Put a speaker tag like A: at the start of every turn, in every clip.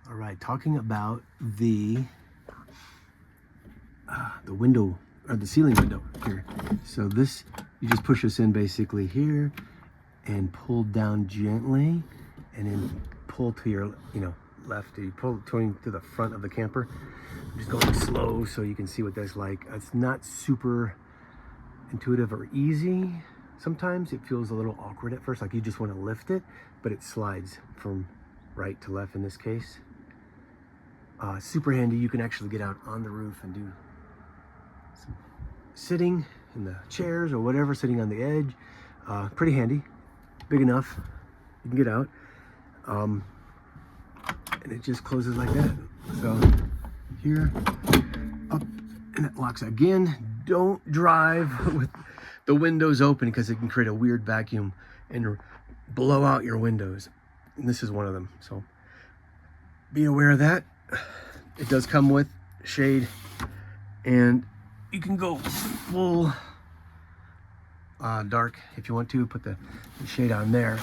A: All right, talking about the window, or the ceiling window here. So this, you just push this in basically here and pull down gently, and then pull to your, left. You pull to the front of the camper. Just going slow so you can see what that's like. It's not super intuitive or easy. Sometimes it feels a little awkward at first, like you just want to lift it, but it slides from right to left in this case. Super handy. You can actually get out on the roof and do some sitting in the chairs or whatever, sitting on the edge. Pretty handy, big enough, you can get out. And it just closes like that. So here, up, and it locks again. Don't drive with the windows open because it can create a weird vacuum and blow out your windows. And this is one of them. So be aware of that. It does come with shade, and you can go full dark if you want to. Put the shade on there.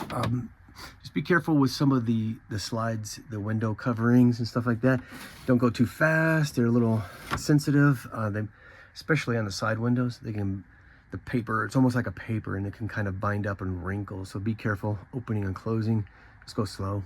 A: Just be careful with some of the slides, the window coverings and stuff like that. Don't go too fast. They're a little sensitive. Especially on the side windows, the paper, it's almost like a paper, and it can kind of bind up and wrinkle. So be careful opening and closing. Just go slow.